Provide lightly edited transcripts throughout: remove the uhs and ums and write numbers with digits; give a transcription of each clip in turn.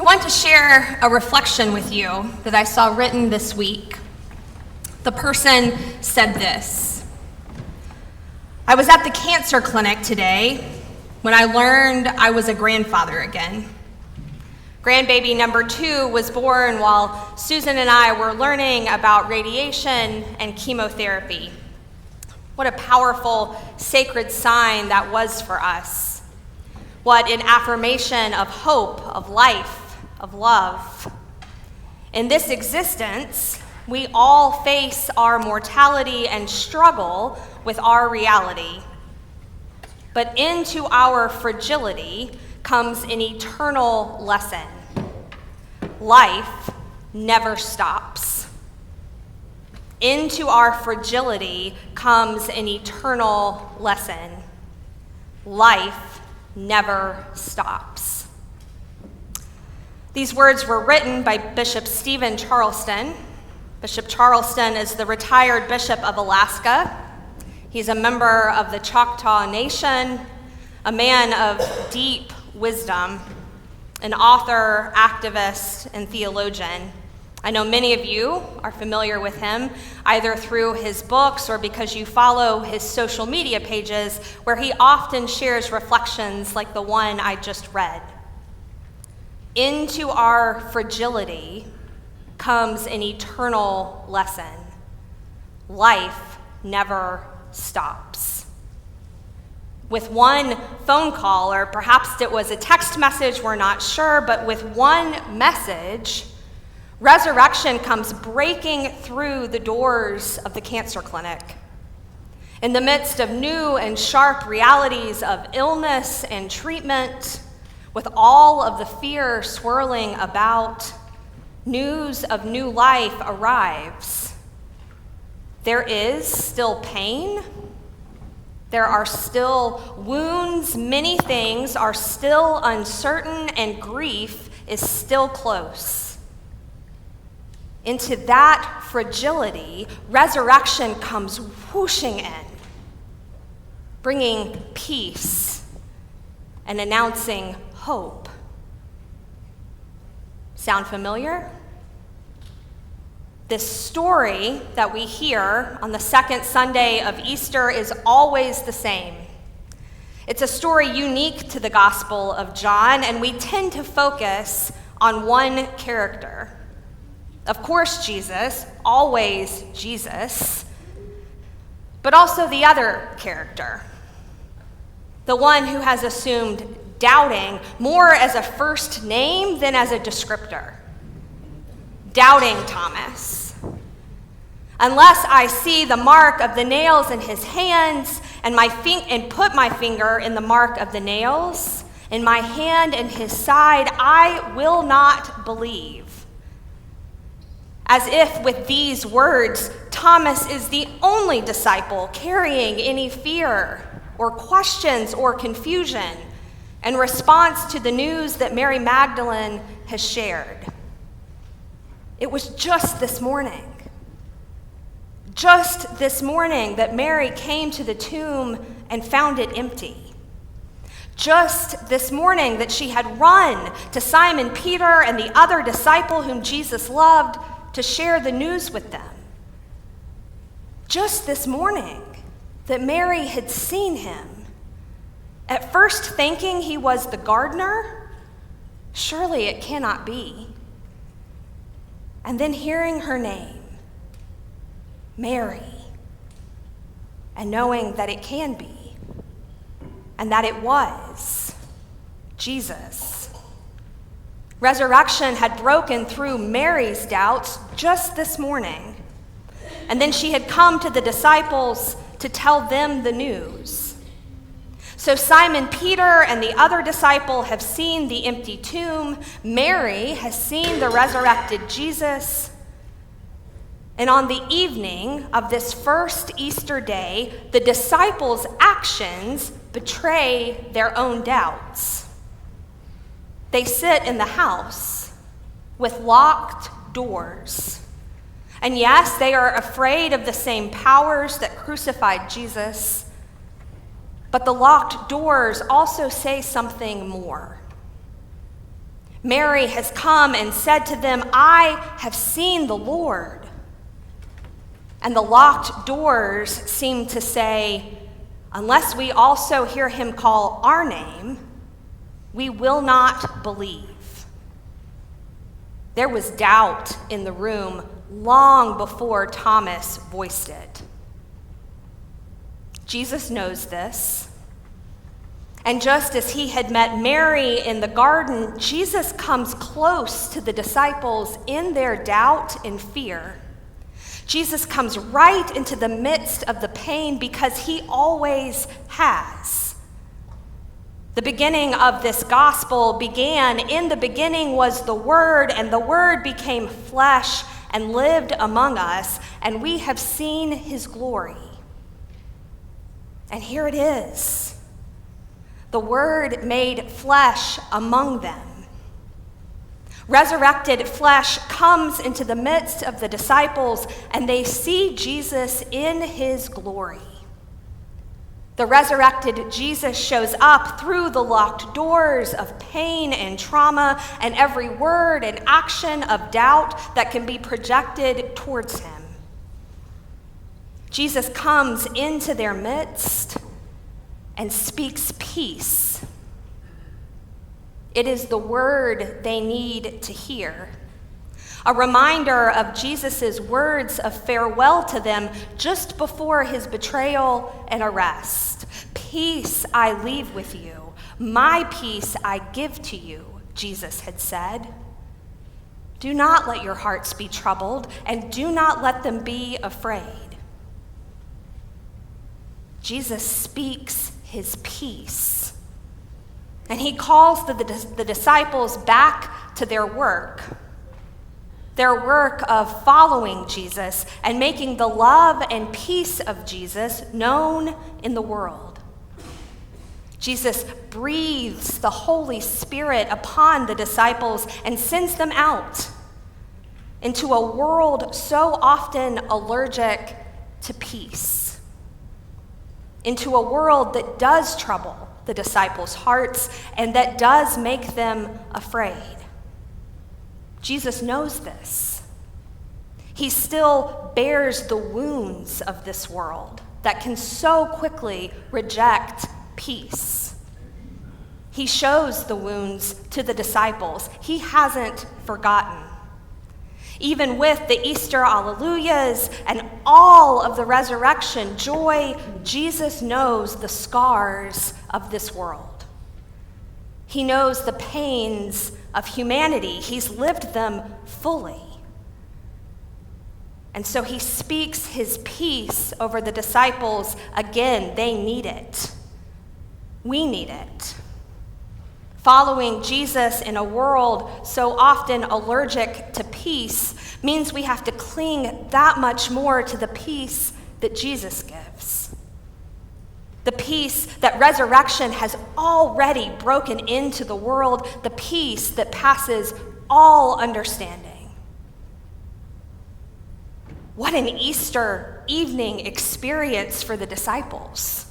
want to share a reflection with you that I saw written this week. The person said this: I was at the cancer clinic today when I learned I was a grandfather again. Grandbaby number 2 was born while Susan and I were learning about radiation and chemotherapy. What a powerful, sacred sign that was for us. What an affirmation of hope, of life, of love. In this existence, we all face our mortality and struggle with our reality. But into our fragility comes an eternal lesson. Life never stops. Into our fragility comes an eternal lesson. Life never stops. These words were written by Bishop Stephen Charleston. Bishop Charleston is the retired bishop of Alaska. He's a member of the Choctaw Nation, a man of deep wisdom, an author, activist, and theologian. I know many of you are familiar with him, either through his books or because you follow his social media pages, where he often shares reflections like the one I just read. Into our fragility comes an eternal lesson. Life never stops. With one phone call, or perhaps it was a text message, we're not sure, but with one message, resurrection comes breaking through the doors of the cancer clinic. In the midst of new and sharp realities of illness and treatment, with all of the fear swirling about, news of new life arrives. There is still pain. There are still wounds. Many things are still uncertain, and grief is still close. Into that fragility, resurrection comes whooshing in, bringing peace and announcing hope. Sound familiar? This story that we hear on the second Sunday of Easter is always the same. It's a story unique to the Gospel of John, and we tend to focus on one character. Of course, Jesus, always Jesus, but also the other character, the one who has assumed doubting more as a first name than as a descriptor. Doubting Thomas. Unless I see the mark of the nails in his hands and put my finger in the mark of the nails, in my hand and his side, I will not believe. As if with these words, Thomas is the only disciple carrying any fear or questions or confusion in response to the news that Mary Magdalene has shared. It was just this morning that Mary came to the tomb and found it empty. Just this morning that she had run to Simon Peter and the other disciple whom Jesus loved to share the news with them. Just this morning that Mary had seen him, at first thinking he was the gardener. Surely it cannot be. And then hearing her name, Mary, and knowing that it can be, and that it was Jesus. Resurrection had broken through Mary's doubts just this morning, and then she had come to the disciples to tell them the news. So Simon Peter and the other disciple have seen the empty tomb. Mary has seen the resurrected Jesus. And on the evening of this first Easter day, the disciples' actions betray their own doubts. They sit in the house with locked doors. And yes, they are afraid of the same powers that crucified Jesus. But the locked doors also say something more. Mary has come and said to them, "I have seen the Lord." And the locked doors seem to say, unless we also hear him call our name, we will not believe. There was doubt in the room long before Thomas voiced it. Jesus knows this. And just as he had met Mary in the garden, Jesus comes close to the disciples in their doubt and fear. Jesus comes right into the midst of the pain because he always has. The beginning of this gospel began, in the beginning was the Word, and the Word became flesh and lived among us, and we have seen his glory. And here it is. The Word made flesh among them. Resurrected flesh comes into the midst of the disciples, and they see Jesus in his glory. The resurrected Jesus shows up through the locked doors of pain and trauma and every word and action of doubt that can be projected towards him. Jesus comes into their midst and speaks peace. It is the word they need to hear. A reminder of Jesus' words of farewell to them just before his betrayal and arrest. "Peace I leave with you, my peace I give to you," Jesus had said. "Do not let your hearts be troubled, and do not let them be afraid." Jesus speaks his peace, and he calls the disciples back to their work of following Jesus and making the love and peace of Jesus known in the world. Jesus breathes the Holy Spirit upon the disciples and sends them out into a world so often allergic to peace, into a world that does trouble the disciples' hearts and that does make them afraid. Jesus knows this. He still bears the wounds of this world that can so quickly reject peace. He shows the wounds to the disciples. He hasn't forgotten. Even with the Easter Alleluias and all of the resurrection joy, Jesus knows the scars of this world. He knows the pains of humanity. He's lived them fully. And so he speaks his peace over the disciples again. They need it. We need it. Following Jesus in a world so often allergic to peace means we have to cling that much more to the peace that Jesus gives. The peace that resurrection has already broken into the world, the peace that passes all understanding. What an Easter evening experience for the disciples.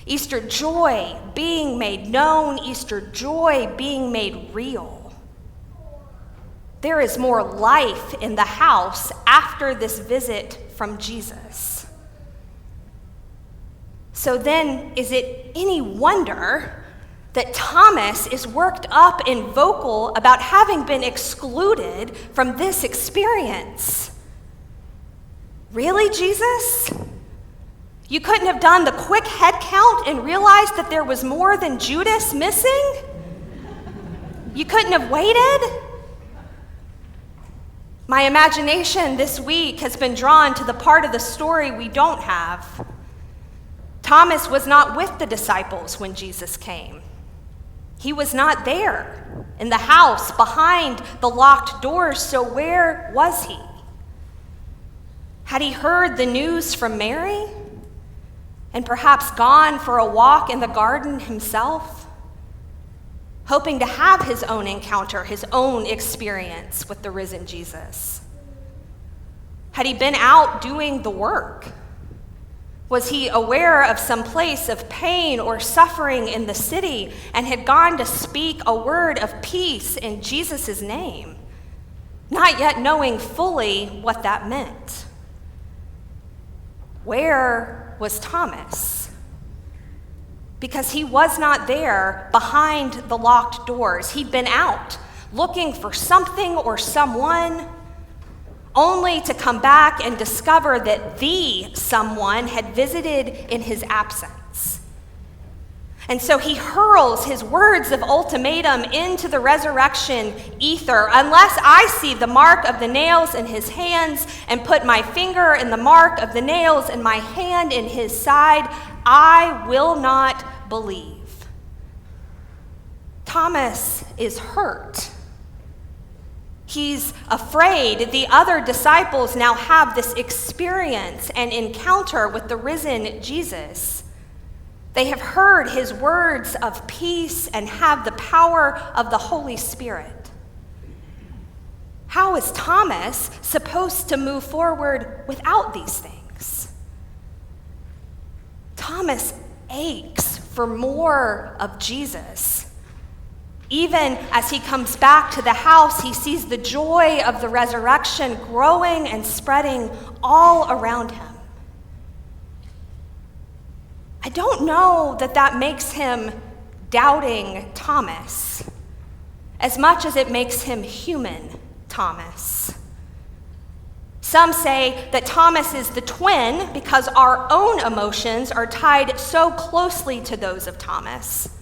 Easter joy being made known, Easter joy being made real. There is more life in the house after this visit from Jesus. So then, is it any wonder that Thomas is worked up and vocal about having been excluded from this experience? Really, Jesus? You couldn't have done the quick head count and realized that there was more than Judas missing? You couldn't have waited? My imagination this week has been drawn to the part of the story we don't have. Thomas was not with the disciples when Jesus came. He was not there in the house behind the locked doors, so where was he? Had he heard the news from Mary and perhaps gone for a walk in the garden himself, hoping to have his own encounter, his own experience with the risen Jesus? Had he been out doing the work, Was he aware of some place of pain or suffering in the city and had gone to speak a word of peace in Jesus' name, not yet knowing fully what that meant? Where was Thomas? Because he was not there behind the locked doors. He'd been out looking for something or someone, only to come back and discover that the someone had visited in his absence. And so he hurls his words of ultimatum into the resurrection ether. Unless I see the mark of the nails in his hands and put my finger in the mark of the nails and my hand in his side, I will not believe. Thomas is hurt. He's afraid. The other disciples now have this experience and encounter with the risen Jesus. They have heard his words of peace and have the power of the Holy Spirit. How is Thomas supposed to move forward without these things? Thomas aches for more of Jesus. Even as he comes back to the house, he sees the joy of the resurrection growing and spreading all around him. I don't know that makes him doubting Thomas as much as it makes him human Thomas. Some say that Thomas is the twin because our own emotions are tied so closely to those of Thomas,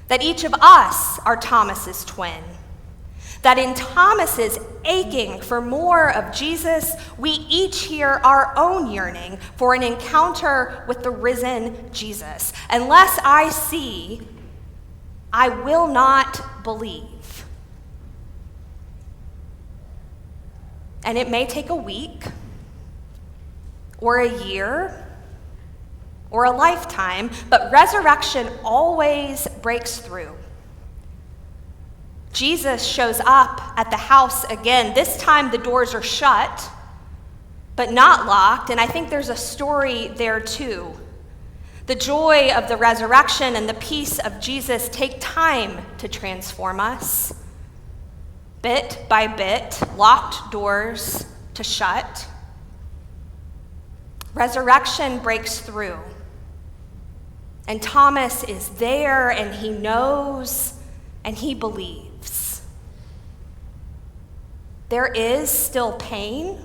that each of us are Thomas's twin. That in Thomas's aching for more of Jesus, we each hear our own yearning for an encounter with the risen Jesus. Unless I see, I will not believe. And it may take a week, or a year, or a lifetime, but resurrection always breaks through. Jesus shows up at the house again. This time the doors are shut, but not locked, and I think there's a story there too. The joy of the resurrection and the peace of Jesus take time to transform us. Bit by bit, locked doors to shut. Resurrection breaks through. And Thomas is there, and he knows, and he believes. There is still pain.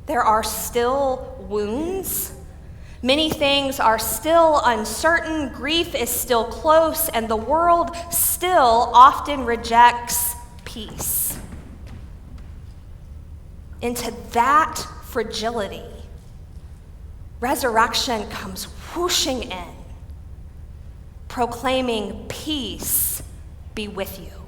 There are still wounds. Many things are still uncertain. Grief is still close, and the world still often rejects peace. Into that fragility, resurrection comes whooshing in, proclaiming, "Peace be with you."